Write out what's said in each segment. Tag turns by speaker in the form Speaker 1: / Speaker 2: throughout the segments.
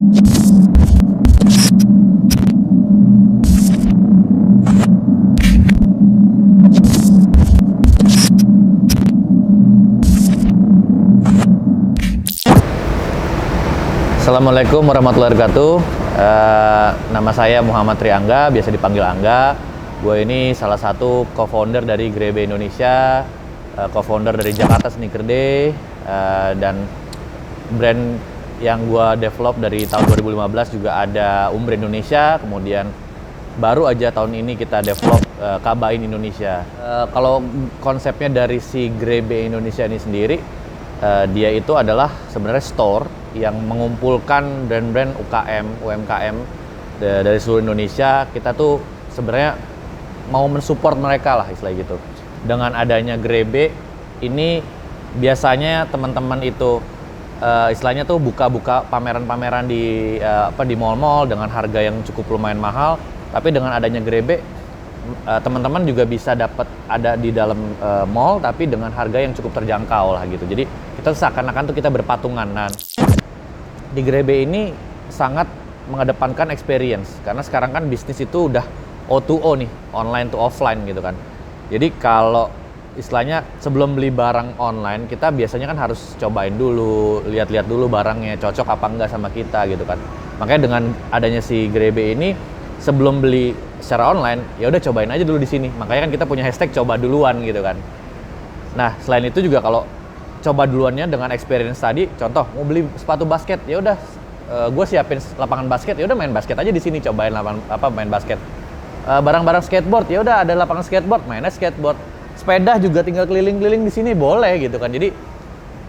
Speaker 1: Assalamualaikum warahmatullahi wabarakatuh. Nama saya Muhammad Triangga, biasa dipanggil Angga. Gue ini salah satu co-founder dari Grebe Indonesia, co-founder dari Jakarta Sneaker Day, dan brand yang gue develop dari tahun 2015 juga ada Umbre Indonesia. Kemudian baru aja tahun ini kita develop Kabain Indonesia. Kalau konsepnya dari si Grebe Indonesia ini sendiri, dia itu adalah sebenarnya store yang mengumpulkan brand-brand UKM, UMKM dari seluruh Indonesia. Kita tuh sebenarnya mau mensupport mereka lah, istilah gitu. Dengan adanya Grebe ini, biasanya teman-teman itu istilahnya tuh buka-buka pameran-pameran di di mall-mall dengan harga yang cukup lumayan mahal. Tapi dengan adanya Grebe, teman-teman juga bisa dapat ada di dalam mall tapi dengan harga yang cukup terjangkau lah gitu. Jadi kita seakan-akan tuh kita berpatungan. Nah, di Grebe ini sangat mengedepankan experience karena sekarang kan bisnis itu udah O2O nih, online to offline gitu kan. Jadi kalau istilahnya sebelum beli barang online, kita biasanya kan harus cobain dulu, lihat-lihat dulu barangnya cocok apa enggak sama kita gitu kan. Makanya dengan adanya si Grebe ini, sebelum beli secara online, ya udah cobain aja dulu di sini. Makanya kan kita punya hashtag coba duluan gitu kan. Nah, selain itu juga kalau coba duluannya dengan experience tadi, contoh mau beli sepatu basket, ya udah gue siapin lapangan basket, ya udah main basket aja di sini, cobain main basket. Barang-barang skateboard, ya udah ada lapangan skateboard, mainnya skateboard. Sepeda juga tinggal keliling-keliling di sini boleh gitu kan. Jadi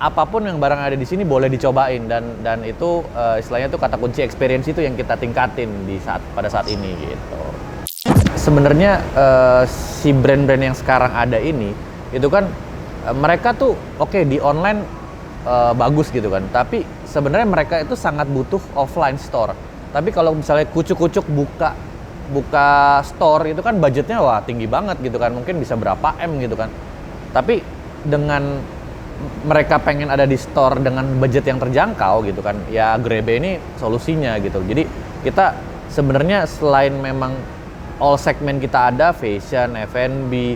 Speaker 1: apapun yang barang ada di sini boleh dicobain, dan itu istilahnya tuh kata kunci experience itu yang kita tingkatin pada saat ini gitu. Sebenarnya si brand-brand yang sekarang ada ini itu kan mereka tuh oke, di online bagus gitu kan, tapi sebenarnya mereka itu sangat butuh offline store. Tapi kalau misalnya kucuk-kucuk buka store itu kan budgetnya wah tinggi banget gitu kan, mungkin bisa berapa M gitu kan. Tapi dengan mereka pengen ada di store dengan budget yang terjangkau gitu kan, ya Grebe ini solusinya gitu. Jadi kita sebenarnya selain memang all segmen kita ada, fashion, F&B,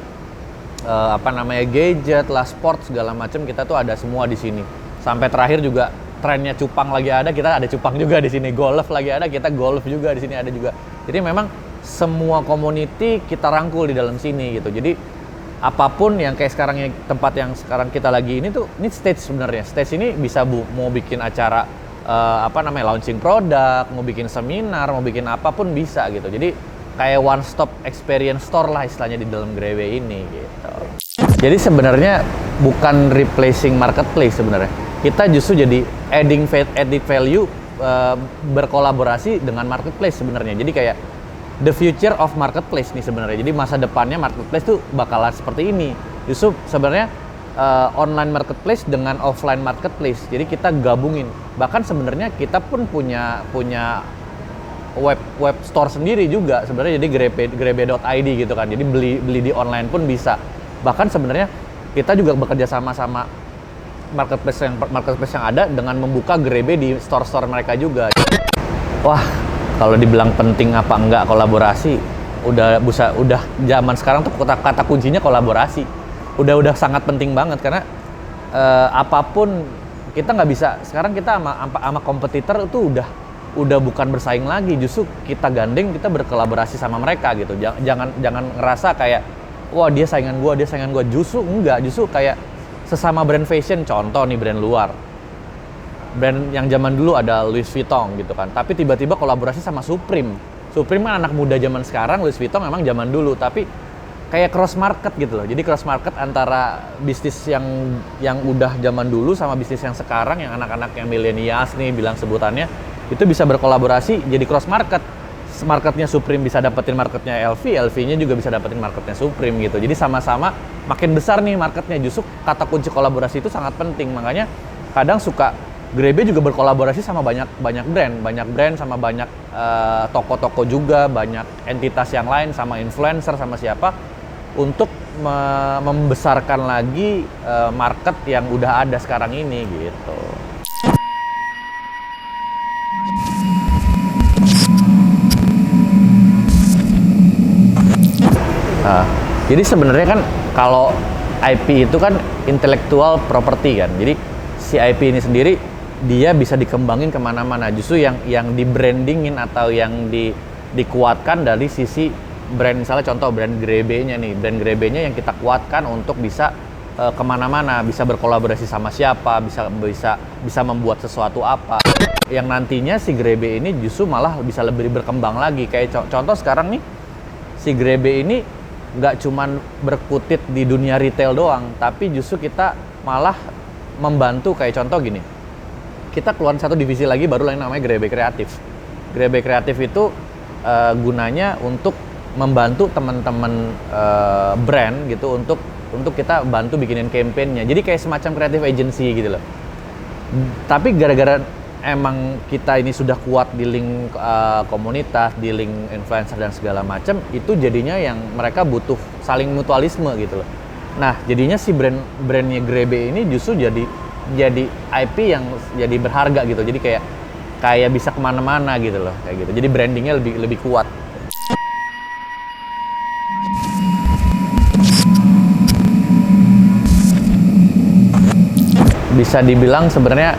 Speaker 1: gadget lah, sport segala macam, kita tuh ada semua di sini. Sampai terakhir juga trennya cupang lagi ada, kita ada cupang juga di sini. Golf lagi ada, kita golf juga di sini ada juga. Jadi memang semua community kita rangkul di dalam sini gitu. Jadi apapun yang kayak sekarang, tempat yang sekarang kita lagi ini tuh, ini stage sebenarnya. Stage ini bisa mau bikin acara launching produk, mau bikin seminar, mau bikin apapun bisa gitu. Jadi kayak one stop experience store lah istilahnya di dalam Grebe ini gitu. Jadi sebenarnya bukan replacing marketplace sebenarnya. Kita justru jadi adding value, berkolaborasi dengan marketplace sebenarnya. Jadi kayak the future of marketplace nih sebenarnya. Jadi masa depannya marketplace tuh bakalan seperti ini. Justru sebenarnya online marketplace dengan offline marketplace. Jadi kita gabungin. Bahkan sebenarnya kita pun punya web store sendiri juga sebenarnya, jadi grebe.id gitu kan. Jadi beli di online pun bisa. Bahkan sebenarnya kita juga bekerja sama marketplace yang ada dengan membuka Grebe di store-store mereka juga. Wah, kalau dibilang penting apa enggak kolaborasi, udah zaman sekarang tuh kata kuncinya kolaborasi. Udah sangat penting banget karena apapun kita nggak bisa. Sekarang kita sama kompetitor itu udah bukan bersaing lagi, justru kita gandeng, kita berkolaborasi sama mereka gitu. Jangan ngerasa kayak wah dia saingan gua, justru enggak, justru kayak sesama brand fashion. Contoh nih, brand luar, brand yang zaman dulu ada Louis Vuitton gitu kan, tapi tiba-tiba kolaborasi sama Supreme kan anak muda zaman sekarang, Louis Vuitton memang zaman dulu, tapi kayak cross market gitu loh. Jadi cross market antara bisnis yang udah zaman dulu sama bisnis yang sekarang, yang anak-anak yang milenials nih bilang sebutannya, itu bisa berkolaborasi jadi cross market. Marketnya Supreme bisa dapetin marketnya LV-nya juga bisa dapetin marketnya Supreme gitu. Jadi sama-sama makin besar nih marketnya. Justru kata kunci kolaborasi itu sangat penting. Makanya kadang suka Grebe juga berkolaborasi sama banyak brand sama banyak toko-toko juga, banyak entitas yang lain, sama influencer, sama siapa, untuk membesarkan lagi market yang udah ada sekarang ini gitu. Nah, jadi sebenarnya kan kalau IP itu kan intellectual property kan. Jadi si IP ini sendiri dia bisa dikembangin kemana-mana. Justru yang di brandingin atau yang dikuatkan dari sisi brand, misalnya contoh brand Grebe-nya nih, brand Grebe-nya yang kita kuatkan untuk bisa kemana-mana, bisa berkolaborasi sama siapa, bisa membuat sesuatu apa. Yang nantinya si Grebe ini justru malah bisa lebih berkembang lagi. Kayak contoh sekarang nih, si Grebe ini nggak cuman berkutit di dunia retail doang, tapi justru kita malah membantu. Kayak contoh gini, kita keluar satu divisi lagi baru yang namanya Grebe Kreatif. Grebe Kreatif itu gunanya untuk membantu teman-teman brand gitu untuk kita bantu bikinin campaign-nya. Jadi kayak semacam creative agency gitu loh. Tapi gara-gara emang kita ini sudah kuat di link komunitas, di link influencer dan segala macam, itu jadinya yang mereka butuh saling mutualisme gitu loh. Nah, jadinya si brandnya Grebe ini justru jadi IP yang jadi berharga gitu. Jadi kayak bisa kemana-mana gitu loh, kayak gitu. Jadi brandingnya lebih kuat. Bisa dibilang sebenarnya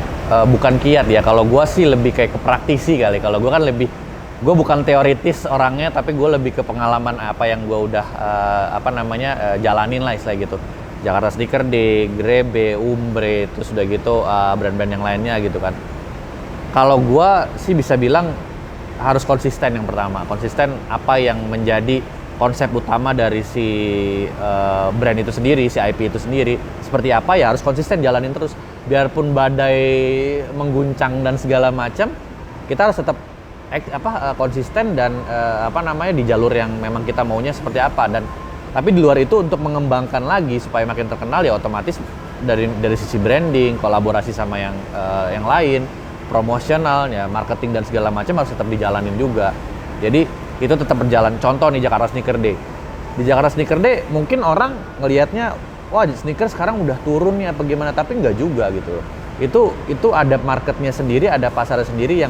Speaker 1: bukan kiat ya. Kalau gue sih lebih kayak ke praktisi kali. Kalau gue kan gue bukan teoritis orangnya, tapi gue lebih ke pengalaman apa yang gue udah jalanin lah istilah gitu. Jakarta Sneaker Day, Grebe, Umbre, terus udah gitu brand-brand yang lainnya gitu kan. Kalau gue sih bisa bilang harus konsisten yang pertama. Konsisten apa yang menjadi konsep utama dari si brand itu sendiri, si IP itu sendiri. Seperti apa ya harus konsisten jalanin terus. Biarpun badai mengguncang dan segala macam, kita harus tetap konsisten dan di jalur yang memang kita maunya seperti apa. Dan tapi di luar itu untuk mengembangkan lagi supaya makin terkenal ya otomatis dari sisi branding, kolaborasi sama yang lain, promosional ya, marketing dan segala macam harus tetap dijalanin juga. Jadi itu tetap berjalan. Contoh nih Jakarta Sneaker Day. Di Jakarta Sneaker Day mungkin orang ngelihatnya wah sneaker sekarang udah turun nih apa gimana, tapi nggak juga gitu. Itu ada marketnya sendiri, ada pasar sendiri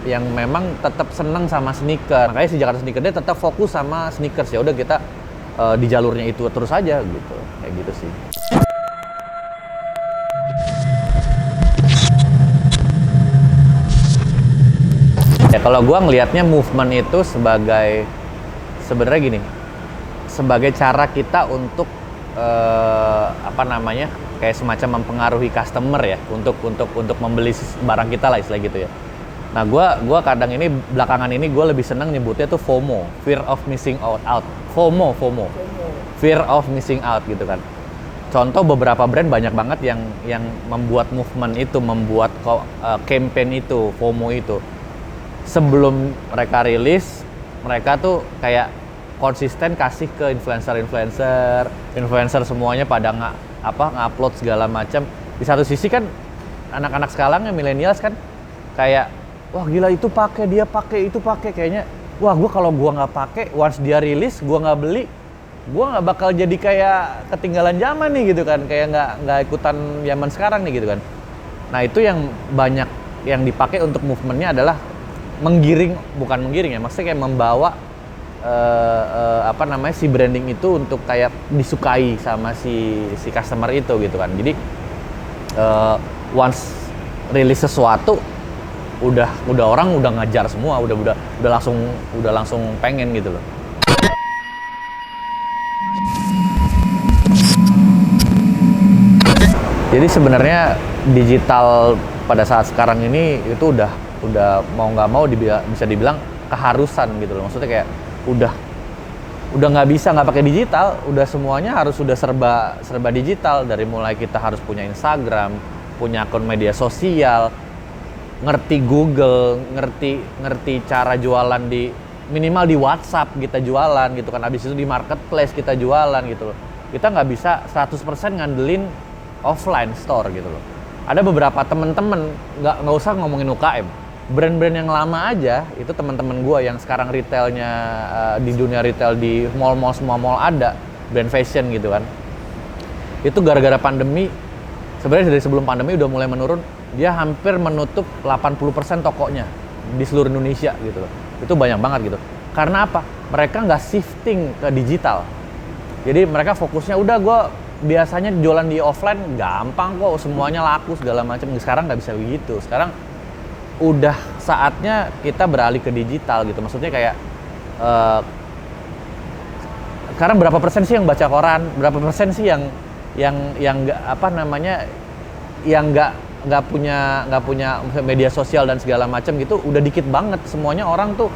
Speaker 1: yang memang tetap seneng sama sneaker. Makanya si Jakarta Sneaker Day tetap fokus sama sneakers. Ya udah kita di jalurnya itu terus aja gitu. Kayak gitu sih. Ya kalau gue ngelihatnya movement itu sebenarnya gini, sebagai cara kita untuk kayak semacam mempengaruhi customer ya untuk membeli barang kita lah istilah gitu ya. Nah gue kadang ini belakangan ini gue lebih seneng nyebutnya tuh FOMO, fear of missing out. FOMO, fear of missing out gitu kan. Contoh beberapa brand banyak banget yang membuat movement itu, membuat campaign itu, FOMO itu. Sebelum mereka rilis, mereka tuh kayak konsisten kasih ke influencer semuanya pada ngupload segala macam. Di satu sisi kan anak-anak sekarang yang millennials kan kayak wah gila itu pakai, dia pakai, itu pakai, kayaknya wah kalau gua nggak pakai, once dia rilis gua nggak beli, gua nggak bakal jadi kayak ketinggalan zaman nih gitu kan, kayak nggak ikutan zaman sekarang nih gitu kan. Nah itu yang banyak yang dipakai untuk movementnya adalah bukan menggiring ya, maksudnya kayak membawa si branding itu untuk kayak disukai sama si customer itu gitu kan. Jadi once rilis sesuatu udah orang udah ngajar semua, udah langsung pengen gitu loh. Jadi sebenarnya digital pada saat sekarang ini itu udah mau nggak mau bisa dibilang keharusan gitu loh. Maksudnya kayak udah nggak bisa nggak pakai digital, udah semuanya harus udah serba digital. Dari mulai kita harus punya Instagram, punya akun media sosial, ngerti Google, ngerti cara jualan minimal di WhatsApp kita jualan gitu kan. Abis itu di marketplace kita jualan gitu loh. Kita nggak bisa 100% ngandelin offline store gitu loh. Ada beberapa temen-temen, nggak usah ngomongin UKM, brand-brand yang lama aja, itu teman-teman gue yang sekarang retailnya di dunia retail di mall-mall, semua mall ada, brand fashion gitu kan. Itu gara-gara pandemi, sebenarnya dari sebelum pandemi udah mulai menurun, dia hampir menutup 80% tokonya di seluruh Indonesia gitu loh. Itu banyak banget gitu. Karena apa? Mereka nggak shifting ke digital. Jadi mereka fokusnya udah gue biasanya jualan di offline gampang kok, semuanya laku segala macam. Sekarang nggak bisa begitu. Sekarang udah saatnya kita beralih ke digital gitu. Maksudnya kayak sekarang berapa persen sih yang baca koran? Berapa persen sih yang nggak apa namanya yang nggak punya media sosial dan segala macam gitu? Udah dikit banget. Semuanya orang tuh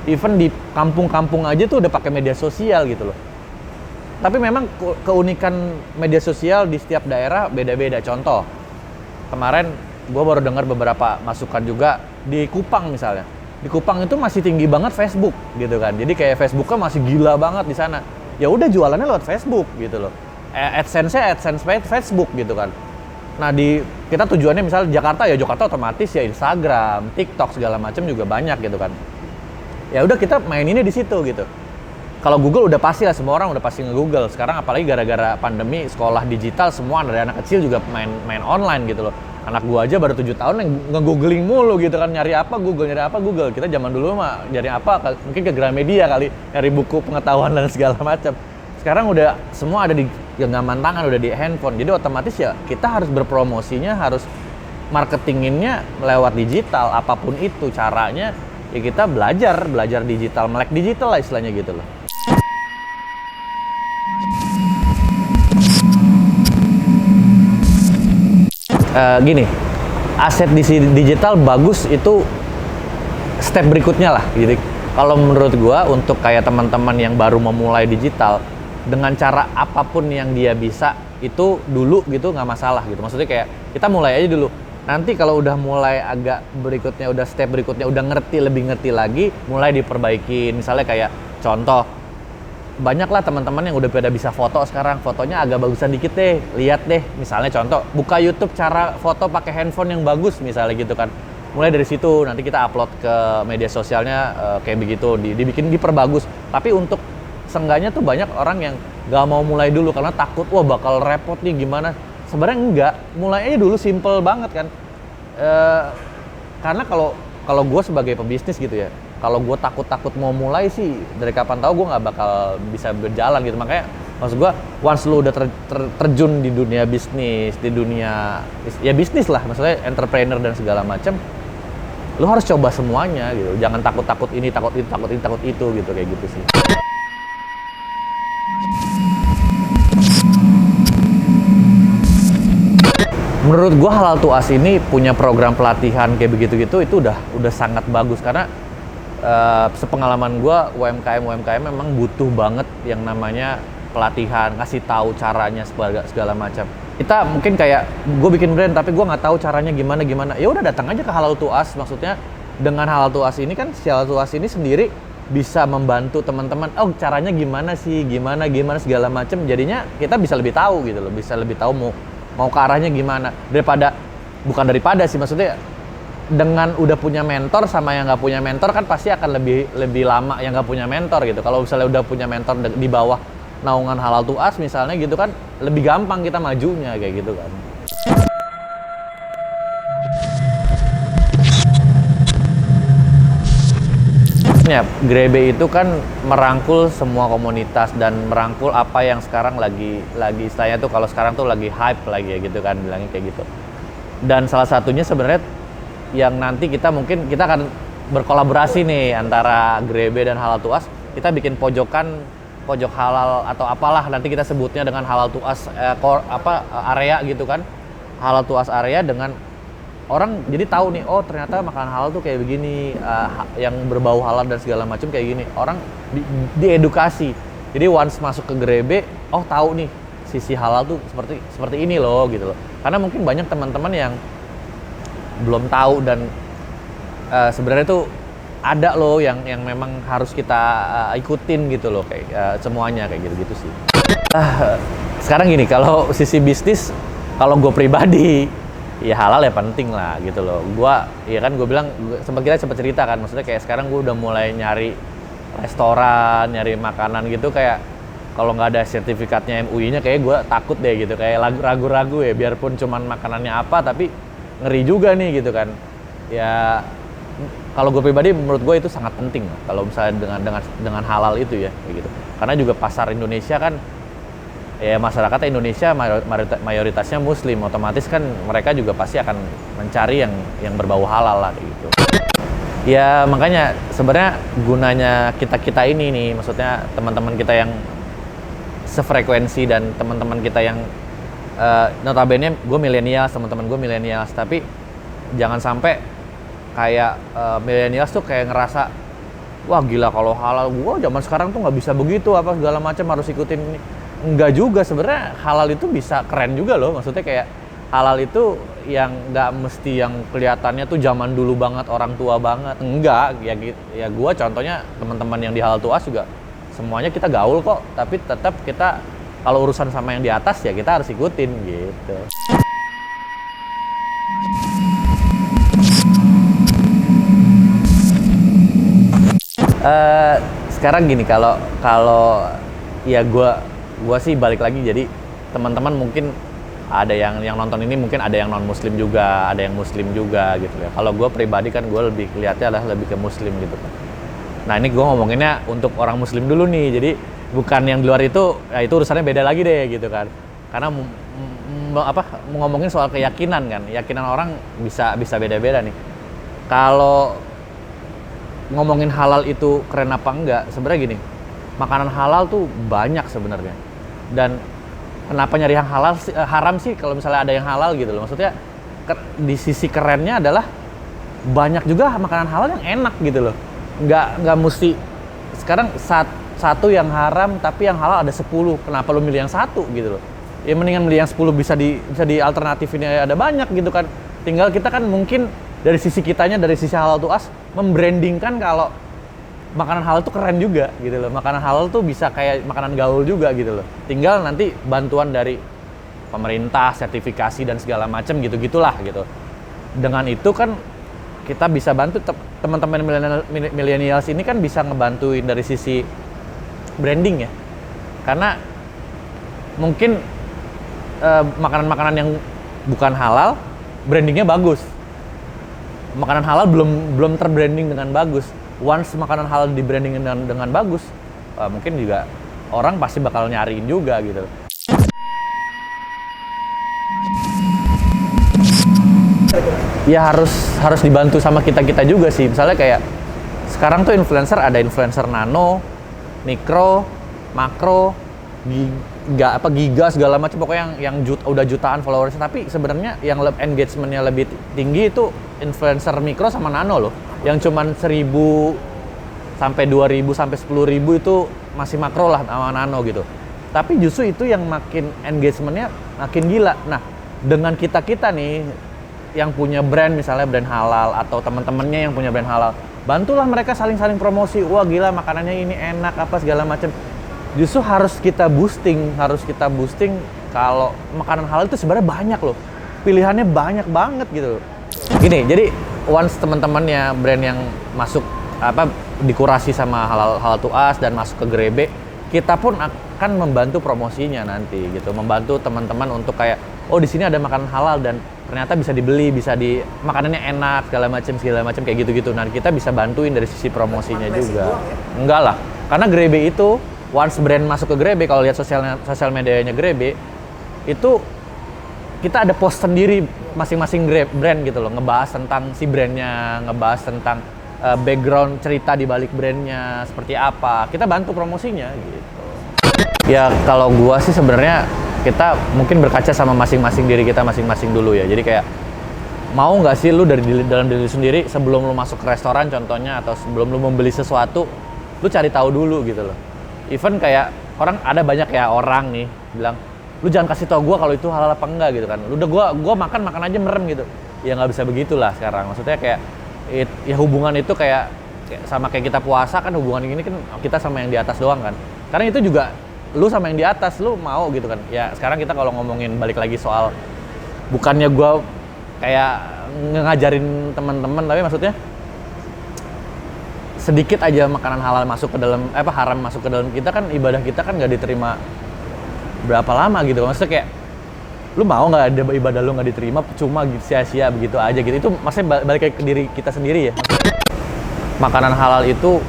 Speaker 1: even di kampung-kampung aja tuh udah pakai media sosial gitu loh. Tapi memang keunikan media sosial di setiap daerah beda-beda. Contoh, kemarin gue baru dengar beberapa masukan juga di Kupang misalnya. Di Kupang itu masih tinggi banget Facebook gitu kan. Jadi kayak Facebooknya masih gila banget di sana. Ya udah jualannya lewat Facebook gitu loh. AdSense-nya AdSense Facebook gitu kan. Nah kita tujuannya misalnya Jakarta, ya Jakarta otomatis ya Instagram, TikTok segala macam juga banyak gitu kan. Ya udah kita maininnya di situ gitu. Kalau Google udah pasti lah, semua orang udah pasti nge-Google. Sekarang apalagi gara-gara pandemi, sekolah digital, semua dari anak kecil juga main online gitu loh. Anak gua aja baru 7 tahun yang nge-googling mulu gitu kan, nyari apa Google. Kita zaman dulu mah nyari apa, mungkin ke Gramedia kali, nyari buku pengetahuan dan segala macam. Sekarang udah semua ada di genggaman tangan, udah di handphone. Jadi otomatis ya kita harus berpromosinya, harus marketinginnya lewat digital, apapun itu caranya. Ya kita belajar digital, melek digital lah istilahnya gitu loh. Gini, aset di digital bagus itu step berikutnya lah. Jadi kalau menurut gua untuk kayak teman-teman yang baru memulai digital dengan cara apapun yang dia bisa itu dulu gitu nggak masalah gitu. Maksudnya kayak kita mulai aja dulu. Nanti kalau udah mulai agak berikutnya, udah step berikutnya, udah lebih ngerti lagi, mulai diperbaiki. Misalnya kayak contoh, banyak lah teman-teman yang udah pada bisa foto sekarang, fotonya agak bagusan dikit deh, lihat deh, misalnya contoh, buka YouTube cara foto pakai handphone yang bagus misalnya gitu kan. Mulai dari situ, nanti kita upload ke media sosialnya kayak begitu, diperbagus. Tapi untuk seenggaknya tuh banyak orang yang gak mau mulai dulu karena takut, wah bakal repot nih gimana. Sebenarnya enggak, mulai aja dulu, simple banget kan. Karena kalau gue sebagai pebisnis gitu ya, kalau gue takut mau mulai sih dari kapan tahu gue nggak bakal bisa berjalan gitu. Makanya maksud gue once lu udah terjun di dunia bisnis, di dunia ya bisnis lah, maksudnya entrepreneur dan segala macam, lu harus coba semuanya gitu. Jangan takut ini, takut itu gitu, kayak gitu sih. Menurut gue Halal to Us ini punya program pelatihan kayak begitu-gitu itu udah sangat bagus karena sepengalaman gue UMKM memang butuh banget yang namanya pelatihan, ngasih tahu caranya segala macam. Kita mungkin kayak gue bikin brand tapi gue nggak tahu caranya gimana. Ya udah datang aja ke Halal to Us. Maksudnya dengan Halal to Us ini kan si Halal to Us ini sendiri bisa membantu teman-teman. Oh caranya gimana sih, gimana segala macam. Jadinya kita bisa lebih tahu gitu loh, bisa lebih tahu mau ke arahnya gimana bukan daripada sih, maksudnya dengan udah punya mentor sama yang nggak punya mentor kan pasti akan lebih lama yang nggak punya mentor gitu. Kalau misalnya udah punya mentor di bawah naungan Halal to Us misalnya gitu kan, lebih gampang kita majunya kayak gitu kan. Ya, Grebe itu kan merangkul semua komunitas dan merangkul apa yang sekarang lagi istilahnya tuh, kalau sekarang tuh lagi hype lagi ya gitu kan, bilangnya kayak gitu. Dan salah satunya sebenarnya yang nanti kita akan berkolaborasi nih antara Grebe dan Halal to Us. Kita bikin pojok halal atau apalah nanti kita sebutnya dengan Halal to Us area gitu kan. Halal to Us area dengan orang jadi tahu nih, oh ternyata makanan halal tuh kayak begini, yang berbau halal dan segala macam kayak gini. Orang diedukasi. Jadi once masuk ke Grebe, oh tahu nih sisi halal tuh seperti ini loh gitu loh. Karena mungkin banyak teman-teman yang belum tahu dan sebenarnya tuh ada loh yang memang harus kita ikutin gitu loh, kayak semuanya kayak gitu sih. Sekarang gini, kalau sisi bisnis, kalau gue pribadi ya halal ya penting lah gitu loh. Gue bilang, kita sempat cerita kan, maksudnya kayak sekarang gue udah mulai nyari restoran, nyari makanan gitu, kayak kalau nggak ada sertifikatnya MUI-nya kayak gue takut deh gitu, kayak ragu-ragu ya, biarpun cuman makanannya apa tapi ngeri juga nih gitu kan. Ya kalau gue pribadi menurut gue itu sangat penting kalau misalnya dengan halal itu ya kayak gitu. Karena juga pasar Indonesia kan ya masyarakat Indonesia mayoritasnya Muslim, otomatis kan mereka juga pasti akan mencari yang berbau halal lah gitu. Ya makanya sebenarnya gunanya kita ini nih, maksudnya teman-teman kita yang sefrekuensi dan teman-teman kita yang notabene gue milenial, teman-teman gue milenial, tapi jangan sampai kayak milenial tuh kayak ngerasa wah gila kalau halal, gue zaman sekarang tuh nggak bisa begitu apa segala macam harus ikutin ini. Enggak juga, sebenarnya halal itu bisa keren juga loh, maksudnya kayak halal itu yang nggak mesti yang kelihatannya tuh zaman dulu banget, orang tua banget, enggak ya gue contohnya teman-teman yang di halal tuas juga semuanya kita gaul kok, tapi tetap kita kalau urusan sama yang di atas ya kita harus ikutin gitu. Sekarang gini, kalau ya gua sih balik lagi, jadi teman-teman mungkin ada yang nonton ini mungkin ada yang non muslim juga, ada yang muslim juga gitu ya. Kalau gue pribadi kan gue lebih lihatnya adalah lebih ke muslim gitu kan. Nah ini gue ngomonginnya untuk orang muslim dulu nih, jadi bukan yang di luar itu, ya itu urusannya beda lagi deh gitu kan. Karena ngomongin soal keyakinan kan, keyakinan orang bisa beda-beda nih. Kalau ngomongin halal itu keren apa enggak, sebenarnya gini, makanan halal tuh banyak sebenarnya. Dan kenapa nyari yang halal haram sih kalau misalnya ada yang halal gitu loh. Maksudnya di sisi kerennya adalah banyak juga makanan halal yang enak gitu loh. Nggak mesti sekarang satu yang haram tapi yang halal ada 10. Kenapa lu milih yang satu gitu loh? Ya mendingan milih yang 10, bisa di alternatif ini ada banyak gitu kan. Tinggal kita kan mungkin dari sisi kitanya, dari sisi halal tuas membrandingkan kalau makanan halal tuh keren juga gitu loh. Makanan halal tuh bisa kayak makanan gaul juga gitu loh. Tinggal nanti bantuan dari pemerintah, sertifikasi dan segala macam gitu-gitulah gitu. Dengan itu kan kita bisa bantu teman-teman millennials ini kan bisa ngebantuin dari sisi branding ya. Karena mungkin makanan-makanan yang bukan halal brandingnya bagus. Makanan halal belum terbranding dengan bagus. Once makanan halal di branding dengan bagus, mungkin juga orang pasti bakal nyariin juga gitu. Ya harus dibantu sama kita juga sih. Misalnya kayak sekarang tuh influencer, ada influencer nano, mikro, makro, giga segala macam, pokoknya yang udah jutaan followersnya. Tapi sebenarnya yang engagementnya lebih tinggi itu influencer mikro sama nano loh. Yang cuman 1.000 sampai 2.000 sampai 10.000 itu masih makro lah sama nano gitu. Tapi justru itu yang makin engagementnya makin gila. Nah dengan kita nih yang punya brand, misalnya brand halal atau teman-temannya yang punya brand halal, bantulah mereka saling promosi. Wah gila makanannya ini enak apa segala macam. Justru harus kita boosting kalau makanan halal itu sebenarnya banyak loh, pilihannya banyak banget gitu. Gini, jadi once teman-temannya brand yang masuk dikurasi sama halal tuas dan masuk ke Grebe, kita pun akan membantu promosinya nanti gitu, membantu teman-teman untuk kayak oh di sini ada makanan halal dan ternyata bisa dibeli, makanannya enak segala macam kayak gitu-gitu. Nah kita bisa bantuin dari sisi promosinya juga. Enggak lah, karena Grebe itu once brand masuk ke Grebe, kalau lihat sosial medianya Grebe itu kita ada post sendiri masing-masing brand gitu loh, ngebahas tentang si brandnya, ngebahas tentang background cerita di balik brandnya seperti apa, kita bantu promosinya gitu. Ya kalau gua sih sebenarnya kita mungkin berkaca sama masing-masing diri kita masing-masing dulu ya. Jadi kayak mau nggak sih lu dalam diri sendiri sebelum lu masuk ke restoran contohnya, atau sebelum lu membeli sesuatu, lu cari tahu dulu gitu loh. Even kayak ada banyak ya orang nih bilang, lu jangan kasih tau gue kalau itu halal apa enggak gitu kan. Udah gue makan aja merem gitu. Ya nggak bisa begitulah sekarang. Maksudnya kayak ya hubungan itu kayak sama kayak kita puasa kan, hubungan ini kan kita sama yang di atas doang kan. Karena itu juga lu sama yang di atas, lu mau gitu kan. Ya sekarang kita kalau ngomongin balik lagi soal, bukannya gue kayak ngajarin teman-teman, tapi maksudnya sedikit aja makanan halal masuk ke dalam haram masuk ke dalam kita kan, ibadah kita kan nggak diterima berapa lama gitu. Maksudnya kayak lu mau nggak ada ibadah lu nggak diterima cuma sia-sia begitu aja gitu. Itu maksudnya balik ke diri kita sendiri ya. Makanan halal itu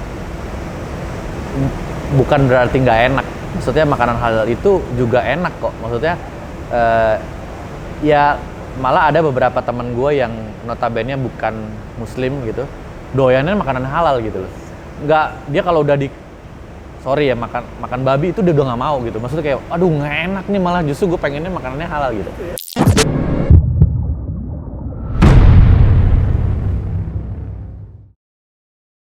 Speaker 1: bukan berarti nggak enak, Maksudnya makanan halal itu juga enak kok. Maksudnya ya malah ada beberapa teman gue yang notabene bukan muslim gitu, doyannya makanan halal gitu loh. Nggak, dia kalau udah sorry ya, makan babi itu dia udah nggak mau gitu. Maksudnya kayak, aduh nggak enak nih, malah justru gue pengennya makanannya halal gitu.